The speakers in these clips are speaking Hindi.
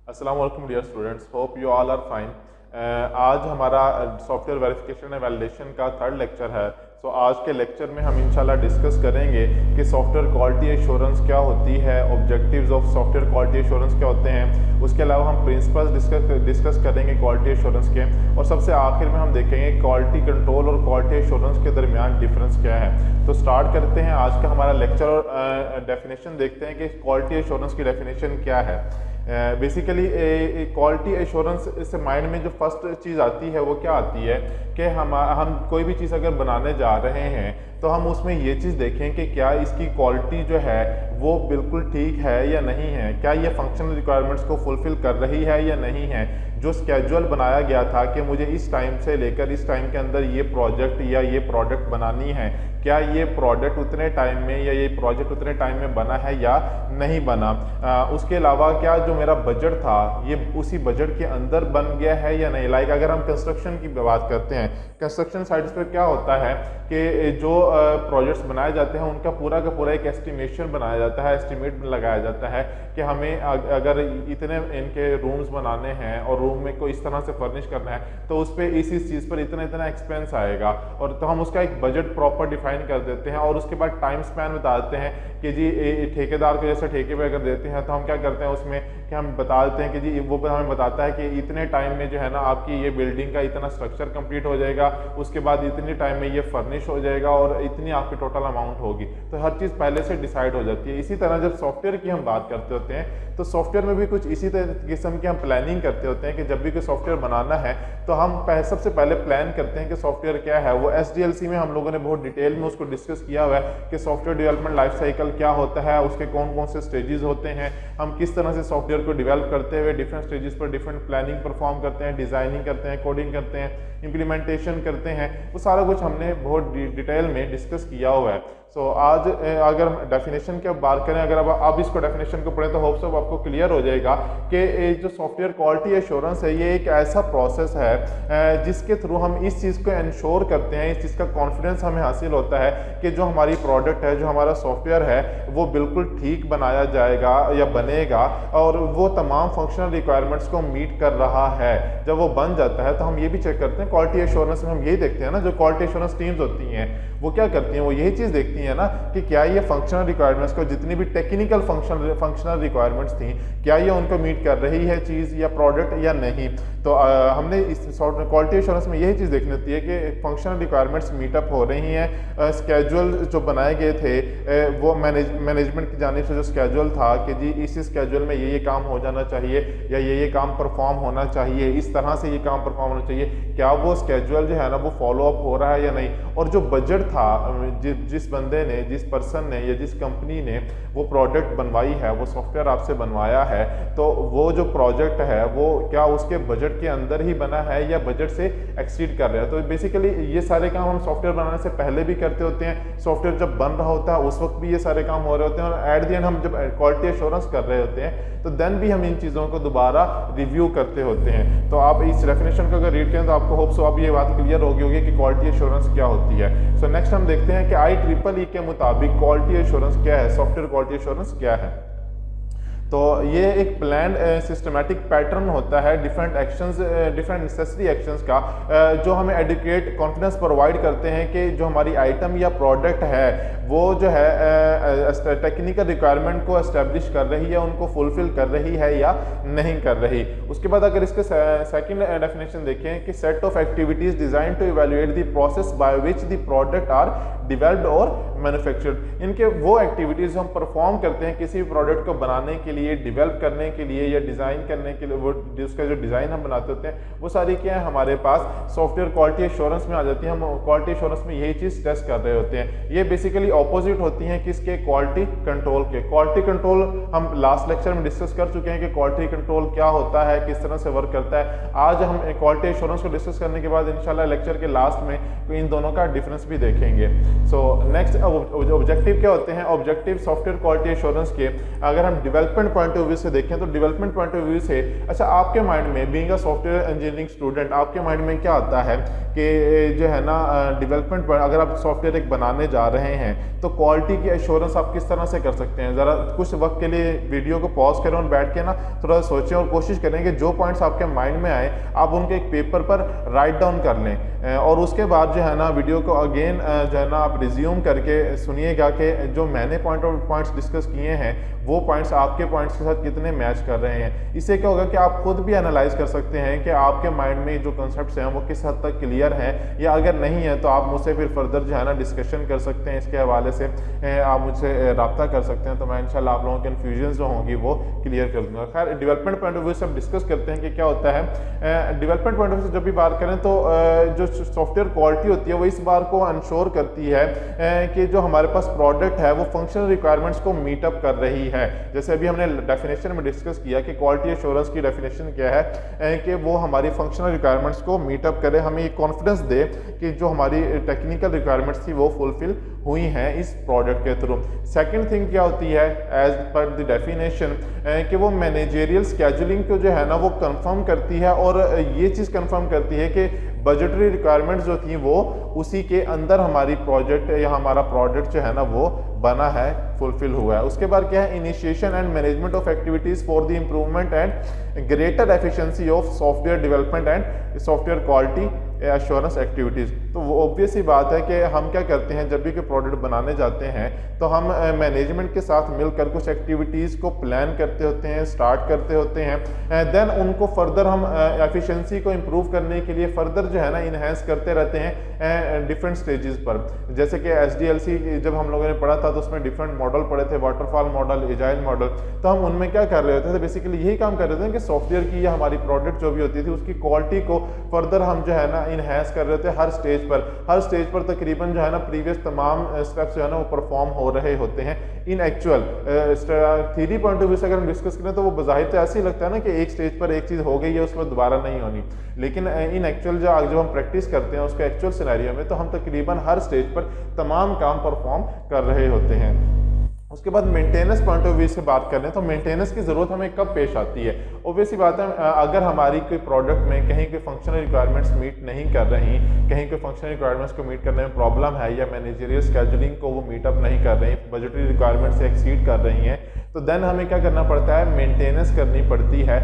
अस्सलाम वालेकुम dear students, hope you all are fine. आज हमारा सॉफ्टवेयर वेरिफिकेशन एंड वैलिडेशन का थर्ड लेक्चर है। सो आज के लेक्चर में हम इंशाल्लाह डिस्कस करेंगे कि सॉफ्टवेयर क्वालिटी एश्योरेंस क्या होती है, objectives of software quality assurance क्या होते हैं। उसके अलावा हम प्रिंसिपल्स डिस्कस करेंगे क्वालिटी एश्योरेंस के, और सबसे आखिर में हम देखेंगे क्वालिटी कंट्रोल और क्वालिटी एश्योरेंस के दरमियान डिफरेंस क्या है। तो स्टार्ट करते हैं आज का हमारा लेक्चर और डेफिनेशन देखते हैं कि क्वालिटी एश्योरेंस की डेफिनेशन क्या है। बेसिकली क्वालिटी एश्योरेंस से माइंड में जो फर्स्ट चीज़ आती है वो क्या आती है कि हम कोई भी चीज़ अगर बनाने जा रहे हैं तो हम उसमें ये चीज़ देखें कि क्या इसकी क्वालिटी जो है वो बिल्कुल ठीक है या नहीं है, क्या ये फंक्शनल रिक्वायरमेंट्स को फुलफिल कर रही है या नहीं है। जो स्केड्यूल बनाया गया था कि मुझे इस टाइम से लेकर इस टाइम के अंदर ये प्रोजेक्ट या ये प्रोडक्ट बनानी है, क्या ये प्रोडक्ट उतने टाइम में या ये प्रोजेक्ट उतने टाइम में बना है या नहीं बना। उसके अलावा क्या जो मेरा बजट था ये उसी बजट के अंदर बन गया है या नहीं। लाइक अगर हम कंस्ट्रक्शन की बात करते हैं, कंस्ट्रक्शन साइट्स पर क्या होता है कि जो प्रोजेक्ट्स बनाए जाते हैं उनका पूरा का पूरा एक एस्टिमेशन बनाया जाता है, एस्टिमेट लगाया जाता है कि हमें अगर इतने इनके रूम्स बनाने हैं और रूम में को इस तरह से फर्निश करना है तो उस पर इस चीज़ पर इतना इतना एक्सपेंस आएगा, और तो हम उसका एक बजट प्रॉपर डिफाइन कर देते हैं। और उसके बाद टाइम स्पैन बता देते हैं कि जी ठेकेदार को जैसे ठेके पे अगर देते हैं तो हम क्या करते हैं उसमें कि हम बता देते हैं कि जी वो हमें बताता है कि इतने टाइम में जो है ना आपकी ये बिल्डिंग का इतना स्ट्रक्चर कंप्लीट हो जाएगा, उसके बाद इतने टाइम में ये फर्निश हो जाएगा और इतनी आपकी टोटल अमाउंट होगी। तो हर चीज़ पहले से डिसाइड हो जाती है। इसी तरह जब सॉफ्टवेयर की हम बात करते होते हैं तो सॉफ्टवेयर में भी कुछ इसी किस्म की हम प्लानिंग करते होते हैं कि जब भी कोई सॉफ्टवेयर बनाना है तो हम सबसे पहले प्लान करते हैं कि सॉफ्टवेयर क्या है। वो SDLC में हम लोगों ने बहुत डिटेल में उसको डिस्कस किया हुआ है कि सॉफ्टवेयर डेवलपमेंट लाइफ साइकिल क्या होता है, उसके कौन कौन से स्टेजेस होते हैं, हम किस तरह से सॉफ्टवेयर को डेवलप करते हुए डिफरेंट स्टेजेस पर डिफरेंट प्लानिंग परफॉर्म करते हैं, डिजाइनिंग करते हैं, कोडिंग करते हैं, इम्प्लीमेंटेशन करते हैं। वो सारा कुछ हमने बहुत डिटेल में डिस्कस किया हुआ है। सो आज अगर डेफिनेशन की बात करें, अगर अब इसको डेफिनेशन को पढ़ें तो होप सब आपको क्लियर हो जाएगा कि जो सॉफ्टवेयर क्वालिटी एश्योरेंस है ये एक ऐसा प्रोसेस है जिसके थ्रू हम इस चीज़ को इंश्योर करते हैं, इस चीज़ का कॉन्फिडेंस हमें हासिल होता है कि जो हमारी प्रोडक्ट है, जो हमारा सॉफ्टवेयर है वो बिल्कुल ठीक बनाया जाएगा या बनेगा और वो तमाम फंक्शनल रिक्वायरमेंट्स को मीट कर रहा है। जब वो बन जाता है तो हम ये भी चेक करते हैं क्वालिटी एश्योरेंस में, हम यही देखते हैं ना, जो क्वालिटी एश्योरेंस टीम्स होती हैं वो क्या करती हैं, वो यही चीज़ देखती है ना कि क्या ये फंक्शनल रिक्वायरमेंट्स को, जितनी भी टेक्निकल फंक्शनल रिक्वायरमेंट्स थी, क्या ये उनको मीट कर रही है चीज़ या प्रोडक्ट या नहीं। तो हमने इस क्वालिटी एश्योरेंस में यही चीज़ देखनी होती है कि फंक्शनल रिक्वायरमेंट्स मीटअप हो रही हैं। स्केड्यूल जो बनाए गए थे वो मैनेजमेंट की जानिब से जो स्केड्यूल था कि जी इस स्केड्यूल में ये काम हो जाना चाहिए या ये काम परफॉर्म होना चाहिए, इस तरह से ये काम परफॉर्म होना चाहिए, क्या वो स्केड्यूल जो है ना वो फॉलो अप हो रहा है या नहीं। और जो बजट था जिस बंदे ने, जिस पर्सन ने या जिस कंपनी ने वो प्रोडक्ट बनवाई है, वो सॉफ्टवेयर आपसे बनवाया है, तो वो जो प्रोजेक्ट है वो क्या उसके बजट के अंदर ही बना है या बजट से एक्सीड कर रहा है। तो बेसिकली ये सारे काम हम सॉफ्टवेयर बनाने से पहले भी करते होते हैं, सॉफ्टवेयर जब बन रहा होता है उस वक्त भी ये सारे काम हो रहे होते हैं, और एट द एंड हम जब क्वालिटी एश्योरेंस कर रहे होते हैं तो देन भी हम इन चीज़ों को दोबारा रिव्यू करते होते हैं। तो आप इस डेफिनेशन को अगर रीड करें तो आपको होप सो अब ये बात क्लियर होगी होगी कि क्वालिटी एश्योरेंस क्या होती है। सो नेक्स्ट हम देखते हैं कि IEEE के मुताबिक क्वालिटी एश्योरेंस क्या है, सॉफ्टवेयर क्वालिटी एश्योरेंस क्या है। तो ये एक प्लान सिस्टमैटिक पैटर्न होता है different actions, different necessary actions का, जो हमें एडुकेट कॉन्फिडेंस प्रोवाइड करते हैं कि जो हमारी आइटम या प्रोडक्ट है वो जो है टेक्निकल रिक्वायरमेंट को एस्टेब्लिश कर रही है, उनको फुलफिल कर रही है या नहीं कर रही। उसके बाद अगर इसके सेकंड डेफिनेशन देखें कि set of activities design to evaluate the process by which the product are developed और मैन्युफैक्चर्ड। इनके वो एक्टिविटीज हम परफॉर्म करते हैं किसी भी प्रोडक्ट को बनाने के लिए, डेवलप करने के लिए या डिज़ाइन करने के लिए, वो जिसका जो डिज़ाइन हम बनाते होते हैं वो सारी क्या है हमारे पास सॉफ्टवेयर क्वालिटी एश्योरेंस में आ जाती है। हम क्वालिटी एश्योरेंस में यही चीज़ टेस्ट कर रहे होते हैं। ये बेसिकली ऑपोजिट होती हैं किसके, क्वालिटी कंट्रोल के। क्वालिटी कंट्रोल हम लास्ट लेक्चर में डिस्कस कर चुके हैं कि क्वालिटी कंट्रोल क्या होता है, किस तरह से वर्क करता है। आज हम क्वालिटी एश्योरेंस को डिस्कस करने के बाद इंशाल्लाह लेक्चर के लास्ट में इन दोनों का डिफरेंस भी देखेंगे। सो नेक्स्ट ऑब्जेक्टिव क्या होते हैं। ऑब्जेक्टिव सॉफ्टवेयर क्वालिटी एश्योरेंस के, अगर हम development development point of view से देखें तो डेवलपमेंट पॉइंट ऑफ व्यू से अच्छा आपके माइंड में being a software engineering student आपके माइंड में क्या आता है कि जो है ना डेवलपमेंट अगर आप सॉफ्टवेयर एक बनाने जा रहे हैं तो क्वालिटी की एश्योरेंस आप किस तरह से कर सकते हैं? ज़रा कुछ वक्त के लिए वीडियो को पॉज करें और बैठ के ना थोड़ा सोचें और कोशिश करें कि जो पॉइंट्स आपके माइंड में आए आप उनके एक पेपर पर राइट डाउन कर लें और उसके बाद जो है ना वीडियो को अगेन जो है ना आप रिज्यूम करके सुनिएगा कि जो मैंने पॉइंट्स डिस्कस किए हैं वो पॉइंट्स आपके पॉइंट्स के साथ कितने मैच कर रहे हैं। इससे क्या होगा कि आप खुद भी एनालाइज कर सकते हैं कि आपके माइंड में जो कॉन्सेप्ट्स हैं वो किस हद तक क्लियर हैं, या अगर नहीं है तो आप मुझसे फिर फर्दर जो है ना डिस्कशन कर सकते हैं। इसके हवाले से आप मुझसे रब्ता कर सकते हैं, तो मैं इंशाल्लाह आप लोगों की कन्फ्यूजन जो होंगी वो क्लियर कर दूंगा। खैर डेवलपमेंट पॉइंट ऑफ व्यू से हम डिस्कस करते हैं कि क्या होता है। डेवलपमेंट पॉइंट ऑफ व्यू से जब भी बात करें तो जो सॉफ्टवेयर क्वालिटी होती है वो इस बार को इंश्योर करती है कि जो हमारे पास प्रोडक्ट है वो फंक्शनल रिक्वायरमेंट्स को मीटअप कर रही है। जैसे अभी हमने डेफिनेशन में डिस्कस किया कि क्वालिटी एश्योरेंस की डेफिनेशन क्या है कि वो हमारी फंक्शनल रिक्वायरमेंट्स को मीटअप करे, हमें ये कॉन्फिडेंस दे कि जो हमारी टेक्निकल रिक्वायरमेंट्स थी वो फुलफिल हुई हैं इस प्रोडक्ट के थ्रू। सेकंड थिंग क्या होती है एज पर द डेफिनेशन कि वो मैनेजेरियल स्केजुलिंग को जो है ना वो कंफर्म करती है और ये चीज़ कंफर्म करती है कि बजटरी रिक्वायरमेंट्स जो थी वो उसी के अंदर हमारी प्रोजेक्ट या हमारा प्रोडक्ट जो है ना वो बना है, फुलफिल हुआ है। उसके बाद क्या है, initiation and management of activities for the improvement and greater efficiency of software development and software quality assurance activities. तो वो ऑब्वियस ही बात है कि हम क्या करते हैं जब भी कोई प्रोडक्ट बनाने जाते हैं तो हम मैनेजमेंट के साथ मिलकर कुछ एक्टिविटीज़ को प्लान करते होते हैं, स्टार्ट करते होते हैं, देन उनको फर्दर हम एफिशिएंसी को इम्प्रूव करने के लिए फर्दर जो है ना इन्हेंस करते रहते हैं डिफरेंट स्टेजेस पर। जैसे कि SDLC जब हम लोगों ने पढ़ा था तो उसमें डिफरेंट मॉडल पढ़े थे, वाटरफॉल मॉडल, एजाइल मॉडल। तो हम उनमें क्या कर रहे होते थे, बेसिकली यही काम कर रहे थे कि सॉफ्टवेयर की या हमारी प्रोडक्ट जो भी होती थी उसकी क्वालिटी को फर्दर हम जो है ना इनहेंस कर रहे थे हर स्टेज पर तकरीबन जो है ना प्रीवियस तमाम स्टेप्स जो है ना वो परफॉर्म हो रहे होते हैं। इन actual theory point of view से अगर हम डिस्कस करें तो वो बज़ाहिर तो ऐसे ही लगता है ना कि एक स्टेज पर एक चीज़ हो गई है उसके बाद दोबारा नहीं होनी, लेकिन इन एक्चुअल जब हम प्रैक्टिस करते हैं उसके एक्चुअल सिनेरियो में तो हम तकरीबन हर स्टेज पर तमाम काम परफॉर्म कर रहे होते हैं। उसके बाद मेंटेनेंस पॉइंट ऑफ व्यू से बात करें तो मेंटेनेंस की ज़रूरत हमें कब पेश आती है? ऑब्वियसली बात है अगर हमारी कोई प्रोडक्ट में कहीं कोई फंक्शनल रिक्वायरमेंट्स मीट नहीं कर रही, कहीं कोई फंक्शनल रिक्वायरमेंट्स को मीट करने में प्रॉब्लम है या मैनेजरियल स्केजुलिंग को वो मीटअप नहीं कर रही, बजटरी रिक्वायरमेंट से एक्सीड कर रही हैं, तो देन हमें क्या करना पड़ता है, मेंटेनेंस करनी पड़ती है।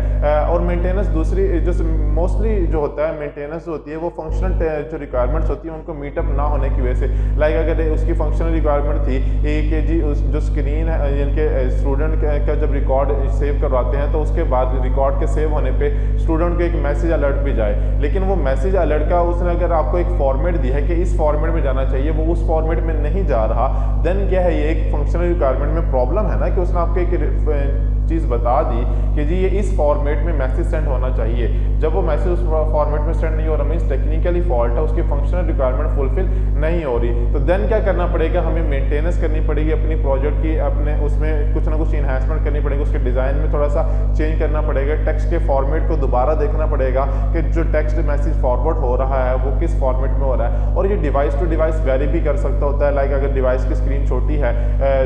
और मेंटेनेंस दूसरी जो मोस्टली जो होता है मेंटेनेंस होती है वो फंक्शनल जो रिक्वायरमेंट्स होती है उनको मीटअप ना होने की वजह से, लाइक अगर उसकी फंक्शनल रिक्वायरमेंट थी कि जी उस जो स्क्रीन है इनके स्टूडेंट का जब रिकॉर्ड सेव करवाते हैं तो उसके बाद रिकॉर्ड के सेव होने पे स्टूडेंट को एक मैसेज अलर्ट भी जाए, लेकिन वो मैसेज अलर्ट का उसने अगर आपको एक फॉर्मेट दी है कि इस फॉर्मेट में जाना चाहिए, वो उस फॉर्मेट में नहीं जा रहा, देन क्या है ये एक फंक्शनल रिक्वायरमेंट में प्रॉब्लम है ना कि उसने आपको एक चीज़ बता दी कि जी ये इस फॉर्मेट में मैसेज सेंड होना चाहिए। जब वो मैसेज उस फॉर्मेट में सेंड नहीं हो रहा, मीन्स टेक्निकली फॉल्ट है, उसकी फंक्शनल रिक्वायरमेंट फुलफिल नहीं हो रही, तो देन क्या करना पड़ेगा, हमें मेंटेनेंस करनी पड़ेगी अपनी प्रोजेक्ट की, अपने उसमें कुछ ना कुछ इन्हांसमेंट करनी पड़ेगी, उसके डिज़ाइन में थोड़ा सा चेंज करना पड़ेगा, टेक्स्ट के फॉर्मेट को दोबारा देखना पड़ेगा कि जो टेक्स्ट मैसेज फॉरवर्ड हो रहा है वो किस फॉर्मेट में हो रहा है। और ये डिवाइस टू डिवाइस वेरी भी कर सकता होता है, लाइक अगर डिवाइस की स्क्रीन छोटी है,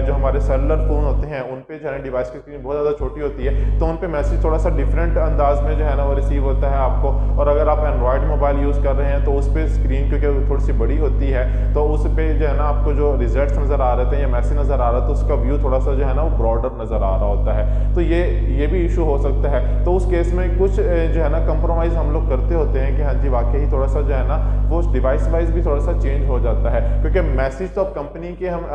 जो हमारे सेलुलर फ़ोन होते हैं उन पे जो है डिवाइस की स्क्रीन बहुत ज़्यादा छोटी होती है तो उन पे मैसेज थोड़ा सा डिफरेंट अंदाज में जो है ना वो रिसीव होता है आपको। और अगर आप एंड्रॉयड मोबाइल यूज़ कर रहे हैं तो उस पर स्क्रीन क्योंकि थोड़ी सी बड़ी होती है तो उस पर जो है ना आपको जो रिजल्ट्स नज़र आ रहे थे या मैसेज नज़र आ रहा था तो उसका व्यू थोड़ा सा जो है ना वो ब्रॉडर नज़र आ रहा होता है, तो ये भी इशू हो सकता है। तो उस केस में कुछ जो है ना कंप्रोमाइज़ हम लोग करते होते हैं कि हाँ जी वाकई थोड़ा सा जो है ना वो डिवाइस वाइज भी थोड़ा सा चेंज हो जाता है, क्योंकि मैसेज तो कंपनी के हम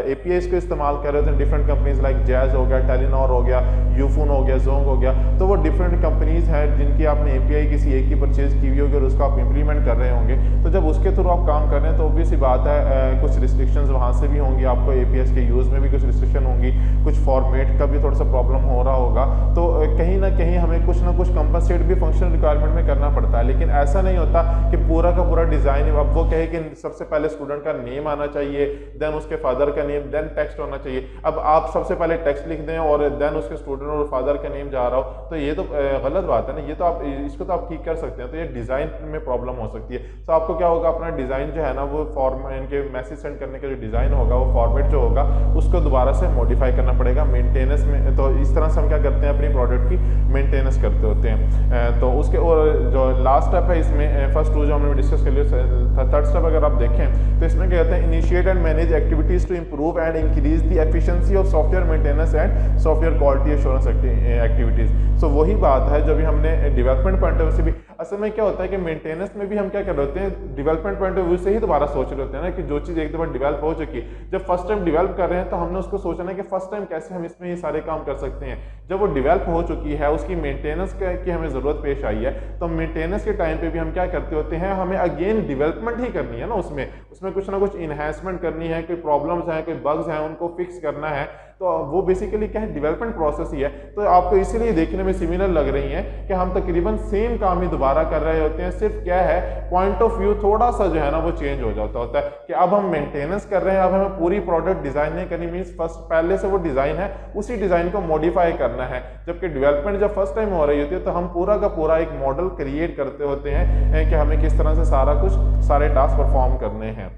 APIs को इस्तेमाल कर रहे होते हैं, डिफरेंट कंपनीज लाइक जैज हो गया, टेलीनॉर हो गया, यूफोन हो गया, जोंग हो गया, तो वो डिफरेंट कंपनीज हैं जिनकी आपने API किसी एक की परचेज की हुई होगी और उसको आप इंप्लीमेंट कर रहे होंगे। तो जब उसके थ्रू आप काम कर रहे हैं तो ऑब्वियस ही बात है कुछ रिस्ट्रिक्शंस वहाँ से भी होंगी, आपको APIs के यूज़ में भी कुछ रिस्ट्रिक्शन होंगी, कुछ फॉर्मेट का भी थोड़ा सा प्रॉब्लम हो रहा होगा। तो कहीं ना ना कहीं हमें कुछ ना कुछ कंपनसेट भी फंक्शनल रिक्वायरमेंट में करना पड़ता है। लेकिन ऐसा नहीं होता कि पूरा का पूरा डिज़ाइन, अब वो कहे कि सबसे पहले स्टूडेंट का नेम आना चाहिए, देन उसके फादर का नेम, देन टेक्स्ट होना चाहिए। अब आप सबसे पहले टेक्स्ट लिख दें और देन उसके स्टूडेंट और फादर का नेम जा रहा हो, तो ये तो गलत बात है ना। ये तो आप इसको तो आप ठीक कर सकते हैं, तो ये डिज़ाइन में प्रॉब्लम हो सकती है। तो आपको क्या होगा, अपना डिज़ाइन जो है ना वो फॉर्म इनके मैसेज सेंड करने का जो डिज़ाइन होगा, वो फॉर्मेट जो होगा उसको दोबारा से मॉडिफाई करना पड़ेगा मेंटेनेंस में। तो इस तरह से हम क्या करते हैं, अपनी प्रोडक्ट की मेंटेनेंस करते होते हैं। तो उसके और जो लास्ट स्टेप है इसमें, फर्स्ट टू जो हमने डिस्कस कर लिया, थर्ड स्टेप अगर आप देखें तो इसमें क्या कहते हैं, initiate and manage activities to improve and increase the efficiency of software maintenance and software quality assurance activities. So वही बात है, जब भी हमने डेवलपमेंट पॉइंट ऑफ व्यू से भी, असल में क्या होता है कि मेंटेनेंस में भी हम क्या कर रहे होते हैं, डेवलपमेंट पॉइंट ऑफ व्यू से ही दोबारा सोच रहे होते हैं ना, कि जो चीज़ एक दफ़ा डेवलप हो चुकी, जब फर्स्ट टाइम डेवलप कर रहे हैं तो हमने उसको सोचना है कि फर्स्ट टाइम कैसे हम इसमें ये सारे काम कर सकते हैं। जब वो डेवलप हो चुकी है, उसकी मेंटेनेंस की हमें ज़रूरत पेश आई है, तो मेंटेनेंस के टाइम पे भी हम क्या करते होते हैं, हमें अगेन डेवलपमेंट ही करनी है ना, उसमें कुछ ना कुछ इन्हेंसमेंट करनी है, कोई प्रॉब्लम्स हैं, कोई बग्स हैं, उनको फिक्स करना है। तो वो बेसिकली क्या है, डेवलपमेंट प्रोसेस ही है। तो आपको इसीलिए देखने में सिमिलर लग रही हैं कि हम तकरीबन सेम काम ही दोबारा कर रहे होते हैं, सिर्फ क्या है, पॉइंट ऑफ व्यू थोड़ा सा जो है ना वो चेंज हो जाता होता है कि अब हम मेंटेनेंस कर रहे हैं, अब हमें पूरी प्रोडक्ट डिजाइन नहीं करनी, मीन्स फर्स्ट पहले से वो डिजाइन है उसी डिजाइन को मॉडिफाई करना है। जबकि डेवलपमेंट जब फर्स्ट टाइम हो रही होती है तो हम पूरा का पूरा एक मॉडल क्रिएट करते होते हैं कि हमें किस तरह से सारे टास्क परफॉर्म करने हैं।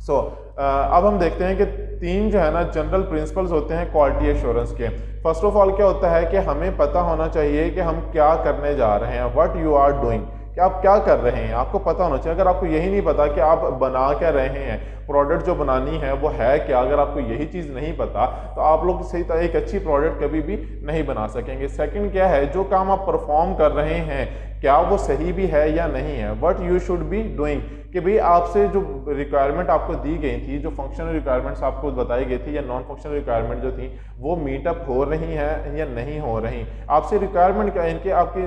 अब हम देखते हैं कि तीन जो है ना जनरल प्रिंसिपल्स होते हैं क्वालिटी एश्योरेंस के। फर्स्ट ऑफ ऑल क्या होता है कि हमें पता होना चाहिए कि हम क्या करने जा रहे हैं, व्हाट यू आर डूइंग, कि आप क्या कर रहे हैं, आपको पता होना चाहिए। अगर आपको यही नहीं पता कि आप बना क्या रहे हैं, प्रोडक्ट जो बनानी है वो है क्या, अगर आपको यही चीज़ नहीं पता तो आप लोग सही तरह एक अच्छी प्रोडक्ट कभी भी नहीं बना सकेंगे। सेकंड क्या है, जो काम आप परफॉर्म कर रहे हैं क्या वो सही भी है या नहीं है, what you should be doing, कि भाई आपसे जो रिक्वायरमेंट आपको दी गई थी, जो फंक्शनल रिक्वायरमेंट्स आपको बताई गई थी या नॉन फंक्शनल रिक्वायरमेंट जो थी, वो मीटअप हो रही है या नहीं हो रही। आपसे रिक्वायरमेंट क्या, इनके आपकी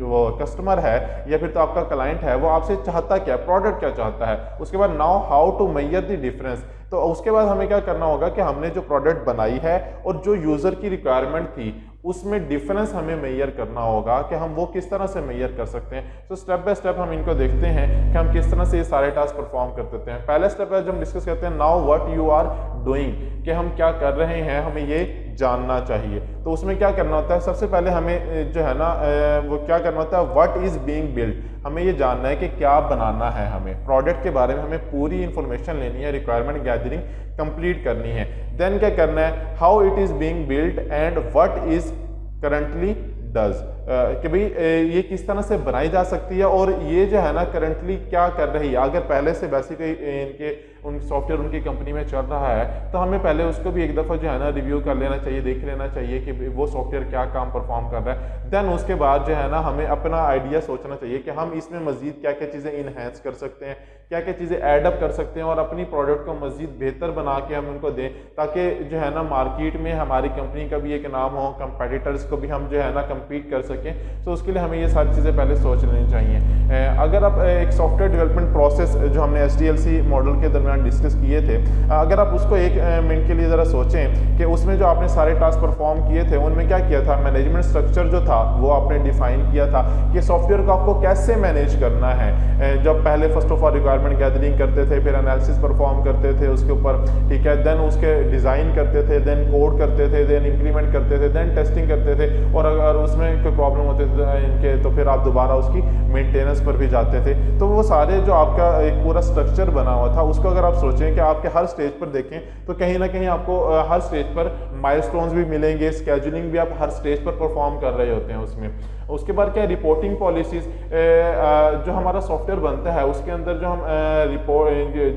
वो कस्टमर है या फिर तो आपका क्लाइंट है, वो आपसे चाहता क्या, प्रोडक्ट क्या चाहता है। उसके बाद now how to measure the difference, तो उसके बाद हमें क्या करना होगा कि हमने जो प्रोडक्ट बनाई है और जो यूज़र की रिक्वायरमेंट थी उसमें डिफरेंस हमें मेजर करना होगा कि हम वो किस तरह से मेजर कर सकते हैं। तो स्टेप बाय स्टेप हम इनको देखते हैं कि हम किस तरह से ये सारे टास्क परफॉर्म कर देते हैं। पहला स्टेप है जो हम डिस्कस करते हैं, now what you are doing, कि हम क्या कर रहे हैं, हमें ये जानना चाहिए। तो उसमें क्या करना होता है, सबसे पहले हमें जो है ना वो क्या करना होता है, व्हाट इज बीइंग बिल्ड, हमें ये जानना है कि क्या बनाना है, हमें प्रोडक्ट के बारे में हमें पूरी इंफॉर्मेशन लेनी है, रिक्वायरमेंट गैदरिंग कंप्लीट करनी है। देन क्या करना है, how it is being build and what is currently does, कि भाई ये किस तरह से बनाई जा सकती है और ये जो है ना करंटली क्या कर रही है। अगर पहले से बेसिकली इनके उन सॉफ्टवेयर उनकी कंपनी में चल रहा है तो हमें पहले उसको भी एक दफ़ा जो है ना रिव्यू कर लेना चाहिए, देख लेना चाहिए कि वो सॉफ्टवेयर क्या काम परफॉर्म कर रहा है। देन उसके बाद जो है ना हमें अपना आइडिया सोचना चाहिए कि हम इसमें मजीद क्या क्या चीज़ें इन्हेंस कर सकते हैं, क्या क्या चीज़ें एडअप कर सकते हैं और अपनी प्रोडक्ट को मजीद बेहतर बना के हम उनको दें, ताकि जो है ना मार्केट में हमारी कंपनी का भी एक नाम हो, कंपेटिटर्स को भी हम जो है ना कम्पीट कर सकें। तो उसके लिए हमें ये सारी चीज़ें पहले सोच लेनी चाहिए। अगर आप एक सॉफ्टवेयर डेवलपमेंट प्रोसेस जो हमने SDLC मॉडल के दरमियान डिस्कस किए थे, अगर आप उसको एक मिनट के लिए ज़रा सोचें कि उसमें जो आपने सारे टास्क परफॉर्म किए थे उनमें क्या किया था, मैनेजमेंट स्ट्रक्चर जो था वो आपने डिफाइन किया था कि सॉफ्टवेयर को आपको कैसे मैनेज करना है। जब पहले first of all requirement gathering करते थे, फिर एनालिसिस परफॉर्म करते थे उसके ऊपर, ठीक है, देन उसके डिज़ाइन करते थे, देन कोड करते थे, देन इम्प्लीमेंट करते थे, देन टेस्टिंग करते थे, और अगर उसमें कोई प्रॉब्लम होते थे इनके तो फिर आप दोबारा उसकी मेंटेनेंस पर भी जाते थे। तो वो सारे जो आपका एक पूरा स्ट्रक्चर बना हुआ था उसको अगर आप सोचें कि आपके हर स्टेज पर देखें तो कहीं ना कहीं आपको हर स्टेज पर माइलस्टोन्स भी मिलेंगे, स्केजुलिंग भी आप हर स्टेज पर परफॉर्म कर रहे होते हैं उसमें। उसके बाद क्या रिपोर्टिंग पॉलिसीज, जो हमारा सॉफ्टवेयर बनता है उसके अंदर जो हम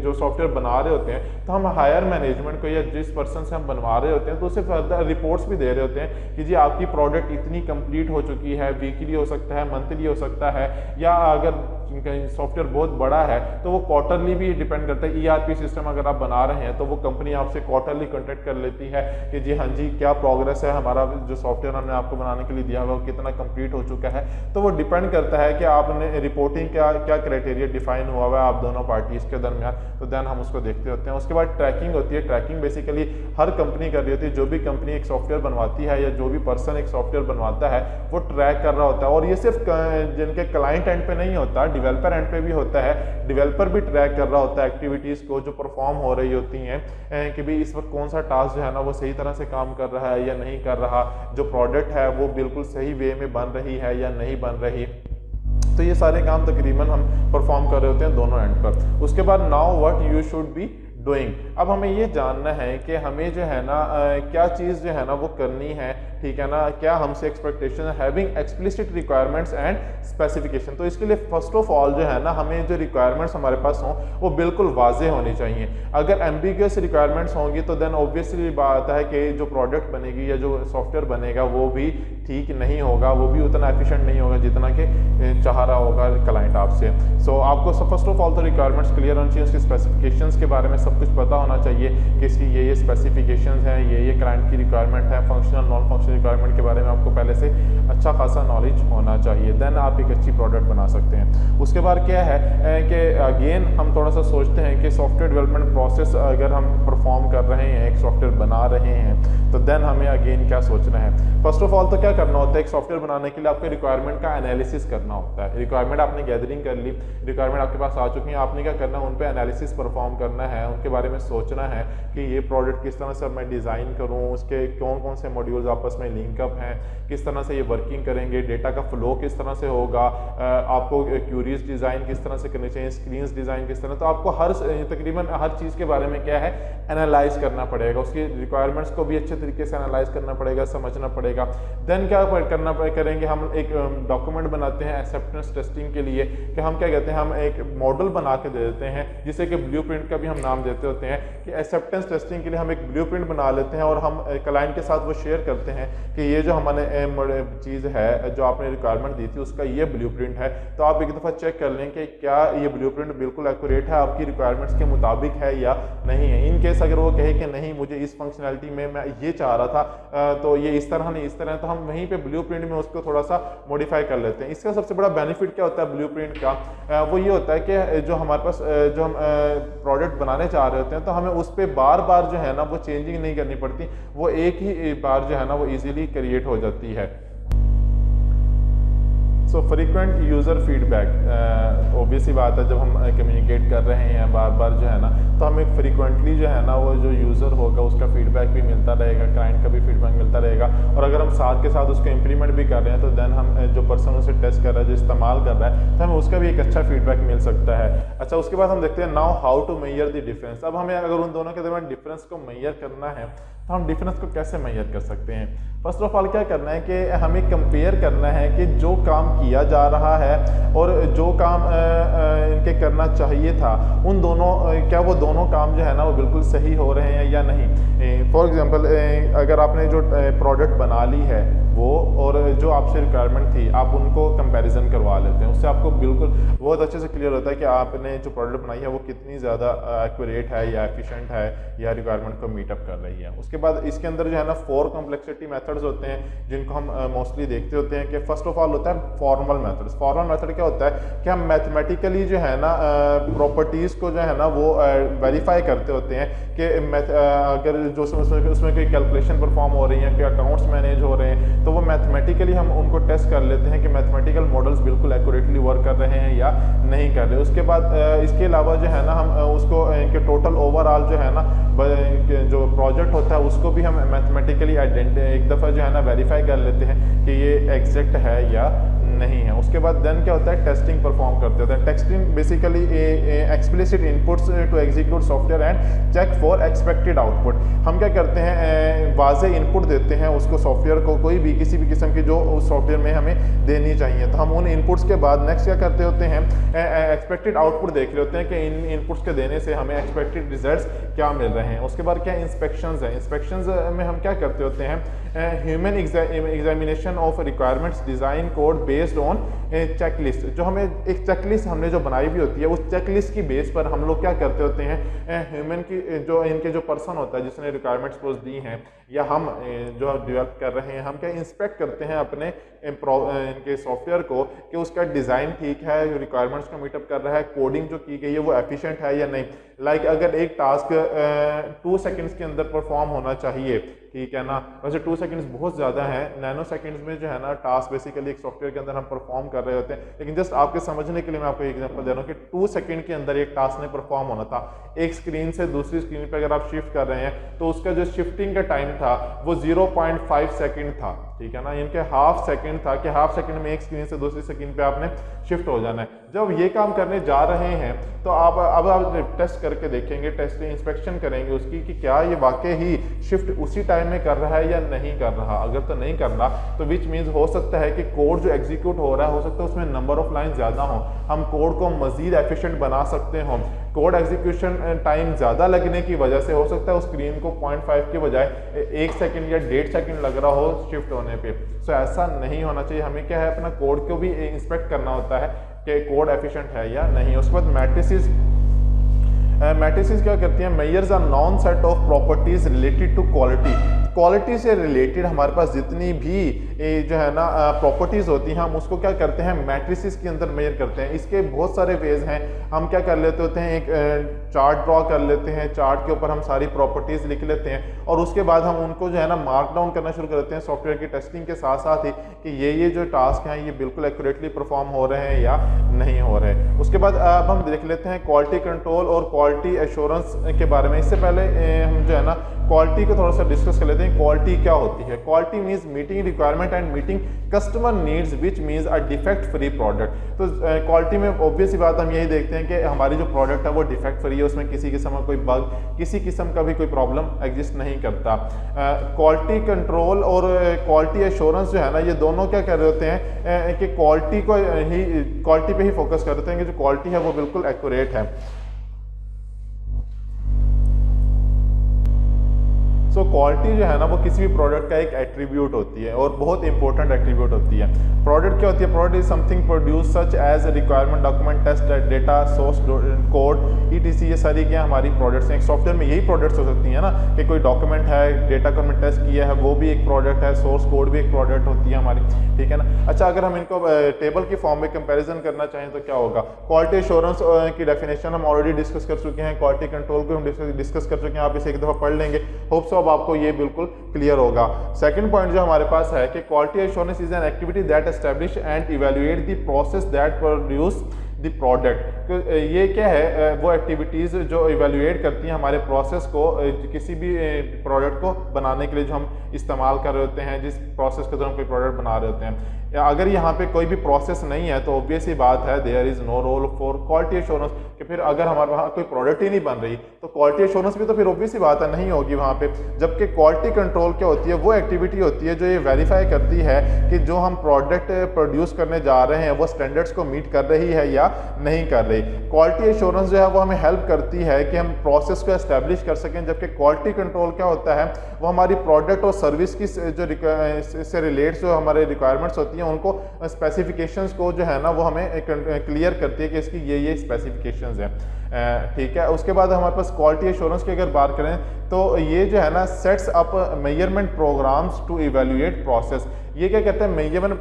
जो सॉफ्टवेयर बना रहे होते हैं तो हम हायर मैनेजमेंट को या जिस पर्सन से हम बनवा रहे होते हैं तो उसे फर्दर रिपोर्ट्स भी दे रहे होते हैं कि जी आपकी प्रोडक्ट इतनी कंप्लीट हो चुकी है, वीकली हो सकता है, मंथली हो सकता है, या अगर सॉफ्टवेयर बहुत बड़ा है तो वो क्वार्टरली भी डिपेंड करता है। ERP सिस्टम अगर आप बना रहे हैं तो वो कंपनी आपसे क्वार्टरली कॉन्टेक्ट कर लेती है कि जी हाँ जी क्या प्रोग्रेस है, हमारा जो सॉफ्टवेयर हमने आपको बनाने के लिए दिया हुआ वो कितना कंप्लीट हो चुका है। तो वो डिपेंड करता है कि आपने रिपोर्टिंग क्या क्या क्राइटेरिया डिफाइन हुआ हुआ है आप दोनों पार्टीज के दरमियान, तो देन हम उसको देखते होते हैं। उसके बाद ट्रैकिंग होती है। ट्रैकिंग बेसिकली हर कंपनी कर रही होती है। जो भी कंपनी एक सॉफ्टवेयर बनवाती है या जो भी पर्सन एक सॉफ्टवेयर बनवाता है वो ट्रैक कर रहा होता है। और ये सिर्फ जिनके क्लाइंट एंड पे नहीं होता, डेवलपर एंड पे भी होता है। डेवलपर भी ट्रैक कर रहा होता है एक्टिविटीज़ को जो परफॉर्म हो रही होती हैं कि भाई इस वक्त कौन सा टास्क जो है ना वो सही तरह से काम कर रहा है या नहीं कर रहा, जो प्रोडक्ट है वो बिल्कुल सही वे में बन रही है या नहीं बन रही। तो ये सारे काम तकरीबन हम परफॉर्म कर रहे होते हैं दोनों एंड पर। उसके बाद now what you should be doing, अब हमें ये जानना है कि हमें जो है ना क्या चीज़ जो है ना वो करनी है, ठीक है ना, क्या हमसे एक्सपेक्टेशन है। Having explicit requirements and specification, तो इसके लिए फर्स्ट ऑफ ऑल जो है ना हमें जो रिक्वायरमेंट्स हमारे पास हों वो बिल्कुल वाजे होनी चाहिए। अगर एम्बिगुअस रिक्वायरमेंट्स होंगी तो देन ऑब्वियसली बात है कि जो प्रोडक्ट बनेगी या जो सॉफ्टवेयर बनेगा वो भी ठीक नहीं होगा, वो भी उतना एफिशिएंट नहीं होगा जितना कि चाह रहा होगा क्लाइंट आपसे। सो आपको फर्स्ट ऑफ ऑल तो रिक्वायरमेंट्स क्लियर होनी चाहिए, उसकी स्पेसिफिकेशंस के बारे में सब कुछ पता होना चाहिए कि इसकी ये स्पेसिफिकेशंस हैं, ये क्लाइंट की रिक्वायरमेंट है। फंक्शनल नॉन फंक्शनल रिक्वायरमेंट के बारे में आपको पहले से अच्छा खासा नॉलेज होना चाहिए, देन आप एक अच्छी प्रोडक्ट बना सकते हैं। उसके बाद क्या है कि अगेन हम थोड़ा सा सोचते हैं कि सॉफ्टवेयर डेवलपमेंट प्रोसेस अगर हम परफॉर्म कर रहे हैं, एक सॉफ्टवेयर बना रहे हैं, तो देन हमें अगेन क्या सोचना है। फर्स्ट ऑफ ऑल तो क्या करना होता है, एक सॉफ्टवेयर बनाने के लिए आपको रिक्वायरमेंट का एनालिसिस करना होता है। रिक्वायरमेंट आपने गैदरिंग कर ली, रिक्वायरमेंट आपके पास आ चुकी है, आपने क्या करना है, उन पर एनालिसिस परफॉर्म करना है, उनके बारे में सोचना है कि ये प्रोडक्ट किस तरह से मैं डिज़ाइन करूँ, उसके कौन कौन से मॉड्यूल्स आपस में लिंकअप हैं, किस तरह से ये वर्किंग करेंगे, डेटा का फ्लो किस तरह से होगा, आपको क्यूरीज डिज़ाइन किस तरह से करनी चाहिए, स्क्रीन्स डिज़ाइन किस तरह, तो आपको तकरीबन हर चीज़ के बारे में क्या है एनालाइज करना पड़ेगा, उसकी रिक्वायरमेंट्स को भी अच्छे तरीके से एनालाइज करना पड़ेगा, समझना पड़ेगा। देन क्या करेंगे, हम एक डॉक्यूमेंट बनाते हैं एक्सेप्टेंस टेस्टिंग के लिए कि हम क्या कहते हैं, हम एक मॉडल बना के दे देते हैं जिसे कि ब्लूप्रिंट का भी हम नाम देते होते हैं कि एक्सेप्टेंस टेस्टिंग के लिए हम एक ब्लूप्रिंट बना लेते हैं और हम क्लाइंट के साथ वो शेयर करते हैं कि ये जो हमारे चीज़ है जो आपने रिक्वायरमेंट दी थी उसका ये ब्लूप्रिंट है। तो आप एक दफ़ा चेक कर लें कि क्या ये ब्लूप्रिंट बिल्कुल एक्यूरेट है, आपकी रिक्वायरमेंट्स के मुताबिक है या नहीं है। इन केस अगर वो कहे कि नहीं मुझे इस फंक्शनैलिटी में मैं ये चाह रहा था तो ये इस तरह नहीं इस तरह, तो हम वहीं पे ब्लूप्रिंट में उसको थोड़ा सा मॉडिफाई कर लेते हैं। इसका सबसे बड़ा बेनिफिट क्या होता है ब्लूप्रिंट का, वो ये होता है कि जो हमारे पास जो हम प्रोडक्ट बनाने चाह रहे होते हैं तो हमें उस पर बार बार जो है ना वो चेंजिंग नहीं करनी पड़ती, वो एक ही बार जो है ना वो ईजिली क्रिएट हो जाती है। सो फ्रीक्वेंट यूज़र फीडबैक, ऑब्वियसली बात है जब हम कम्युनिकेट कर रहे हैं बार बार जो है ना तो हमें फ्रीक्वेंटली जो है ना वो जो यूज़र होगा उसका फीडबैक भी मिलता रहेगा, क्लाइंट का भी फीडबैक मिलता रहेगा। और अगर हम साथ के साथ उसको इम्प्लीमेंट भी कर रहे हैं तो देन हम जो पर्सन उसे टेस्ट कर रहा है, जो इस्तेमाल कर रहा है, तो हमें उसका भी एक अच्छा फीडबैक मिल सकता है। अच्छा, उसके बाद हम देखते हैं now how to measure the difference. अब हमें अगर उन दोनों के दरमियान डिफरेंस को मेजर करना है तो हम डिफरेंस को कैसे मेजर कर सकते हैं। फर्स्ट ऑफ ऑल क्या करना है कि हमें कंपेयर करना है कि जो काम किया जा रहा है और जो काम इनके करना चाहिए था, उन दोनों क्या वो दोनों काम जो है ना वो बिल्कुल सही हो रहे हैं या नहीं। फॉर एग्जांपल अगर आपने जो प्रोडक्ट बना ली है वो और जो आपसे रिक्वायरमेंट थी आप उनको कंपैरिजन करवा लेते हैं, उससे आपको बिल्कुल बहुत अच्छे से क्लियर होता है कि आपने जो प्रोडक्ट बनाई है वो कितनी ज़्यादा एक्यूरेट है या एफिशिएंट है या रिक्वायरमेंट को मीटअप कर रही है। उसके बाद इसके अंदर जो है ना 4 कॉम्प्लेक्सिटी मेथड्स होते हैं जिनको हम मोस्टली देखते होते हैं कि फर्स्ट ऑफ ऑल होता है फॉर्मल मेथड्स। फॉर्मल मेथड क्या होता है कि हम मैथमेटिकली जो है ना प्रॉपर्टीज़ को जो है ना वो वेरीफाई करते होते हैं कि अगर जो उसमें कोई कैलकुलेशन परफॉर्म हो रही है, कोई अकाउंट्स मैनेज हो रहे हैं, तो वो मैथमेटिकली हम उनको टेस्ट कर लेते हैं कि मैथमेटिकल मॉडल्स बिल्कुल एक्यूरेटली वर्क कर रहे हैं या नहीं कर रहे। उसके बाद इसके अलावा जो है ना हम उसको इनके टोटल ओवरऑल जो है ना जो प्रोजेक्ट होता है उसको भी हम मैथमेटिकली एक दफ़ा जो है ना वेरीफाई कर लेते हैं कि ये एग्जैक्ट है या नहीं है। उसके बाद देन क्या होता है टेस्टिंग परफॉर्म करते होते हैं। Testing basically explicit inputs to execute software and check for expected output. हम क्या करते हैं वाज़े इनपुट देते हैं उसको सॉफ्टवेयर को, कोई भी किसी भी किस्म की कि जो उस सॉफ्टवेयर में हमें देनी चाहिए। तो हम उन इनपुट्स के बाद नेक्स्ट क्या करते होते हैं, एक्सपेक्टेड आउटपुट देख रहे होते हैं कि इन इनपुट्स के देने से हमें एक्सपेक्टेड रिजल्ट्स क्या मिल रहे हैं। उसके बाद क्या इंस्पेक्शंस है, इंस्पेक्शंस में हम क्या करते होते हैं, human examination of requirements design code based on checklist. जो हमें एक चेकलिस्ट हमने जो बनाई हुई होती है उस चेकलिस्ट की बेस पर हम लोग क्या करते होते हैं, ह्यूमन की जो इनके जो पर्सन होता है जिसने रिक्वायरमेंट्स पोज दी हैं या हम जो डेवलप कर रहे हैं, हम क्या इंस्पेक्ट करते हैं अपने इनके सॉफ्टवेयर को कि उसका डिज़ाइन ठीक है, रिक्वायरमेंट्स को मीटअप कर रहा है, कोडिंग जो की गई है वो एफिशिएंट है या नहीं। लाइक अगर एक टास्क 2 सेकंड्स के अंदर परफॉर्म होना चाहिए, ठीक है ना, वैसे 2 सेकंड्स बहुत ज़्यादा है, नैनो सेकंड्स में जो है ना टास्क बेसिकली एक सॉफ्टवेयर के अंदर हम परफॉर्म कर रहे होते हैं, लेकिन जस्ट आपके समझने के लिए मैं आपको एग्जांपल दे रहा हूँ कि 2 सेकंड के अंदर एक टास्क ने परफॉर्म होना था। एक स्क्रीन से दूसरी स्क्रीन पर अगर आप शिफ्ट कर रहे हैं तो उसका जो शिफ्टिंग का टाइम था वो 0.5 सेकेंड था, ठीक है ना, इनके हाफ सेकेंड था कि हाफ सेकेंड में एक स्क्रीन से दूसरी स्क्रीन पे आपने शिफ्ट हो जाना है। जब ये काम करने जा रहे हैं तो अब आप टेस्ट करके देखेंगे, टेस्ट इंस्पेक्शन करेंगे उसकी कि क्या ये वाकई ही शिफ्ट उसी टाइम में कर रहा है या नहीं कर रहा। अगर तो नहीं कर रहा तो विच मीन्स हो सकता है कि कोड जो एग्जीक्यूट हो रहा है हो सकता है उसमें नंबर ऑफ लाइन ज़्यादा हो, हम कोड को मजीद एफिशिएंट बना सकते हो। कोड एग्जीक्यूशन टाइम ज़्यादा लगने की वजह से हो सकता है उस स्क्रीन को 0.5 के बजाय 1 सेकंड या 1.5 सेकंड लग रहा हो शिफ्ट होने पे। सो ऐसा नहीं होना चाहिए। हमें क्या है, अपना कोड को भी इंस्पेक्ट करना होता है कि कोड एफिशिएंट है या नहीं। उसके बाद मैट्रिसेस क्या करती हैं, measures are known set of properties related to quality. Quality से रिलेटेड हमारे पास जितनी भी जो है ना प्रॉपर्टीज़ होती हैं हम उसको क्या करते हैं मैट्रिसेस के अंदर मेजर करते हैं। इसके बहुत सारे वेज हैं। हम क्या कर लेते होते हैं, एक चार्ट ड्रॉ कर लेते हैं, चार्ट के ऊपर हम सारी प्रॉपर्टीज़ लिख लेते हैं और उसके बाद हम उनको जो है ना मार्क डाउन करना शुरू कर देते हैं सॉफ्टवेयर की टेस्टिंग के साथ साथ ही कि ये जो टास्क हैं ये बिल्कुल एक्यूरेटली परफॉर्म हो रहे हैं या नहीं हो रहे। उसके बाद अब हम देख लेते हैं क्वालिटी कंट्रोल और क्वालिटी एश्योरेंस के बारे में। इससे पहले हम जो है ना क्वालिटी को थोड़ा सा डिस्कस कर लेते हैं। क्वालिटी क्या होती है? Quality means meeting requirement and meeting customer needs which means a defect free product. तो क्वालिटी में ऑब्वियस सी बात हम यही देखते हैं कि हमारी जो प्रोडक्ट है वो डिफेक्ट फ्री है, उसमें किसी किस्म का कोई बग, किसी किस्म का भी कोई प्रॉब्लम एग्जिस्ट नहीं करता। क्वालिटी कंट्रोल और क्वालिटी एश्योरेंस जो है ना ये दोनों क्या कर रहे होते हैं कि क्वालिटी पे ही फोकस करते हैं कि जो क्वालिटी है वो बिल्कुल एक्यूरेट है। सो क्वालिटी जो है ना वो किसी भी प्रोडक्ट का एक एट्रीब्यूट होती है और बहुत इंपॉर्टेंट एट्रीब्यूट होती है। प्रोडक्ट क्या होती है? Product is something produce such as requirement document test data source code ETC. ये सारी क्या हमारी प्रोडक्ट्स हैं। एक सॉफ्टवेयर में यही प्रोडक्ट्स हो सकती हैं ना कि कोई डॉक्यूमेंट है, डेटा को हमने टेस्ट किया है, वो भी एक प्रोडक्ट है, सोर्स कोड भी एक प्रोडक्ट होती है हमारी, ठीक है ना। अच्छा, अगर हम इनको टेबल की फॉर्म में कंपेरिजन करना चाहें तो क्या होगा? क्वालिटी एश्योरेंस की डेफिनेशन हम ऑलरेडी डिस्कस कर चुके हैं, क्वालिटी कंट्रोल को हम डिस्कस कर चुके हैं, आप इसे एक दफ़ा पढ़ लेंगे, होप सो अब आपको ये बिल्कुल क्लियर होगा। सेकंड पॉइंट जो हमारे पास है कि quality assurance is an activity that establish and evaluate the process that produce the product. तो ये क्या है? वो एक्टिविटीज़ जो इवैल्यूएट करती हैं हमारे प्रोसेस को, किसी भी प्रोडक्ट को बनाने के लिए जो हम इस्तेमाल कर रहे होते हैं, जिस प्रोसेस के दौरान कोई प्रोडक्ट बना रहे होते हैं। अगर यहाँ पे कोई भी प्रोसेस नहीं है तो ऑब्वियस ही बात है there is no role for quality assurance, कि फिर अगर हमारे वहाँ कोई प्रोडक्ट ही नहीं बन रही तो क्वालिटी एश्योरेंस भी तो फिर ऑब्वियस ही बात है नहीं होगी वहाँ पे। जबकि क्वालिटी कंट्रोल क्या होती है? वो एक्टिविटी होती है जो ये वेरीफाई करती है कि जो हम प्रोडक्ट प्रोड्यूस करने जा रहे हैं वो स्टैंडर्ड्स को मीट कर रही है या नहीं कर रही। क्वालिटी एश्योरेंस जो है वो हमें हेल्प करती है कि हम प्रोसेस को एस्टैब्लिश कर सकें, जबकि क्वालिटी कंट्रोल क्या होता है? वो हमारी प्रोडक्ट और सर्विस की जो से रिलेट्स जो हमारे रिक्वायरमेंट्स होती हैं उनको स्पेसिफिकेशंस को जो है ना वो हमें क्लियर करती है कि इसकी ये स्पेसिफिकेशंस हैं, ठीक है। उसके बाद हमारे पास क्वालिटी एश्योरेंस की अगर बात करें तो ये जो है ना sets up measurement programs to evaluate process. ये क्या कहते हैं?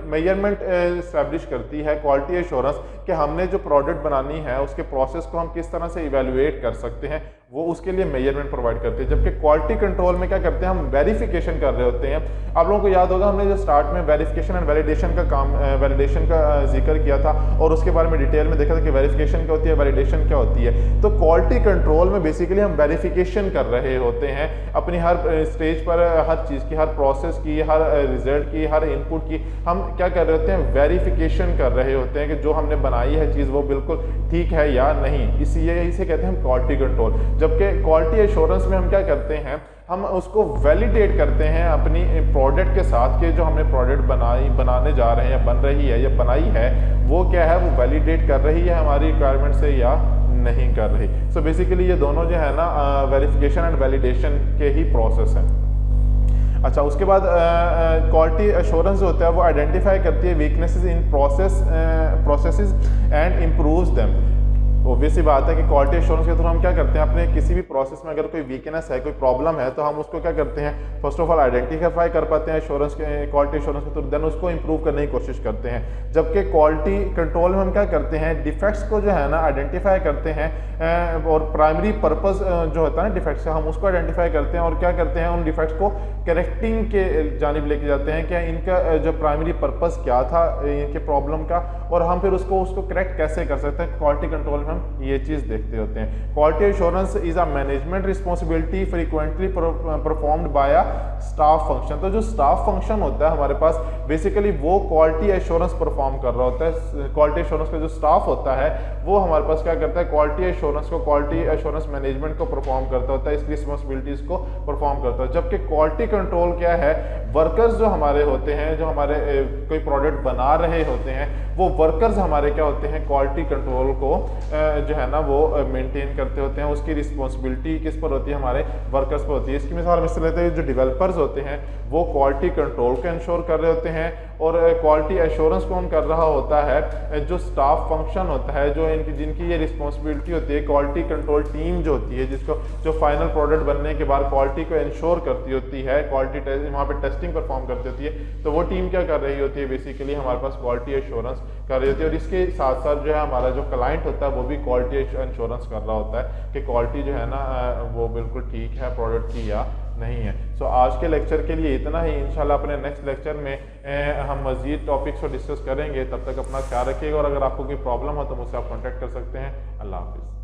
मेजरमेंट इस्टेब्लिश करती है क्वालिटी एश्योरेंस कि हमने जो प्रोडक्ट बनानी है उसके प्रोसेस को हम किस तरह से इवैल्यूएट कर सकते हैं, वो उसके लिए मेजरमेंट प्रोवाइड करते हैं। जबकि क्वालिटी कंट्रोल में क्या करते हैं? हम वेरिफिकेशन कर रहे होते हैं। आप लोगों को याद होगा हमने जो स्टार्ट में वेरिफिकेशन एंड वैलिडेशन का काम वैलिडेशन का जिक्र किया था और उसके बारे में डिटेल में देखा था कि वेरिफिकेशन क्या होती है, वैलिडेशन क्या होती है। तो क्वालिटी कंट्रोल में बेसिकली हम वेरिफिकेशन कर रहे होते हैं अपनी हर स्टेज पर, हर चीज़ की, हर प्रोसेस की, हर रिजल्ट की, हर इनपुट की हम क्या कर रहे होते हैं? वेरिफिकेशन कर रहे होते हैं कि जो हमने बनाई है चीज़ वो बिल्कुल ठीक है या नहीं। इसे कहते हैं हम क्वालिटी कंट्रोल। जबकि क्वालिटी एश्योरेंस में हम क्या करते हैं? हम उसको वैलिडेट करते हैं अपनी प्रोडक्ट के साथ कि जो हमने प्रोडक्ट बनाने जा रहे हैं या बन रही है या बनाई है वो क्या है, वो वैलिडेट कर रही है हमारी रिक्वायरमेंट से या नहीं कर रही। सो बेसिकली ये दोनों जो है ना वेरिफिकेशन एंड वैलिडेशन के ही प्रोसेस हैं। अच्छा, उसके बाद क्वालिटी एश्योरेंस जो होता है वो आइडेंटिफाई करती है weaknesses in processes and improves them. Obvious सी बात है कि क्वालिटी एश्योरेंस के थ्रू हम क्या करते हैं, अपने किसी भी प्रोसेस में अगर कोई वीकनेस है, कोई प्रॉब्लम है, तो हम उसको क्या करते हैं, फर्स्ट ऑफ ऑल आइडेंटिफाई कर पाते हैं एश्योरेंस के क्वालिटी एश्योरेंस के थ्रू, देन उसको इंप्रूव करने की कोशिश करते हैं। जबकि क्वालिटी कंट्रोल में हम क्या करते हैं, डिफेक्ट्स को जो है ना आइडेंटिफाई करते हैं और प्राइमरी पर्पस जो होता है ना डिफेक्ट्स का, हम उसको आइडेंटिफाई करते हैं और क्या करते हैं, उन डिफेक्ट्स को करेक्टिंग के जानिब लेके जाते हैं कि इनका जो प्राइमरी पर्पस क्या था इनके प्रॉब्लम का, और हम फिर उसको करेक्ट कैसे कर सकते हैं। क्वालिटी कंट्रोल में हम ये चीज़ देखते होते हैं। Quality assurance is a management responsibility frequently performed by a staff function. तो जो स्टाफ फंक्शन होता है हमारे पास, बेसिकली वो क्वालिटी एश्योरेंस परफॉर्म कर रहा होता है। क्वालिटी एश्योरेंस का जो स्टाफ होता है वो हमारे पास क्या करता है, क्वालिटी एश्योरेंस मैनेजमेंट को परफॉर्म करता होता है, इसकी रिस्पॉन्सिबिलिटीज को परफॉर्म करता है। जबकि क्वालिटी कंट्रोल क्या है, वर्कर्स जो हमारे होते हैं, जो हमारे कोई प्रोडक्ट बना रहे होते हैं, वो वर्कर्स हमारे क्या होते हैं, क्वालिटी कंट्रोल को जो है ना वो मेंटेन करते होते हैं। उसकी रिस्पॉन्सिबिलिटी किस पर होती है, हमारे वर्कर्स पर होती है। इसकी मिसाल हम लेते हैं, जो डेवलपर्स होते हैं वो क्वालिटी कंट्रोल को इंश्योर कर रहे होते हैं, और क्वालिटी एश्योरेंस कौन कर रहा होता है, जो स्टाफ फंक्शन होता है, जो जिनकी ये रिस्पॉन्सिबिलिटी होती है, क्वालिटी कंट्रोल टीम जो होती है, जिसको जो फाइनल प्रोडक्ट बनने के बाद क्वालिटी को इंश्योर करती होती है, क्वालिटी वहाँ पे टेस्टिंग परफॉर्म करती होती है, तो वो टीम क्या कर रही होती है, बेसिकली हमारे पास क्वालिटी एश्योरेंस कर रही होती है। और इसके साथ साथ जो है हमारा जो क्लाइंट होता है वो भी क्वालिटी इंश्योरेंस कर रहा होता है कि क्वालिटी जो है ना वो बिल्कुल ठीक है प्रोडक्ट की या नहीं है। सो आज के लेक्चर के लिए इतना ही। इंशाल्लाह अपने नेक्स्ट लेक्चर में हम मज़ीद टॉपिक्स को डिस्कस करेंगे। तब तक अपना ख्याल रखिएगा, और अगर आपको कोई प्रॉब्लम हो तो मुझसे आप कॉन्टैक्ट कर सकते हैं। अल्लाह हाफिज़।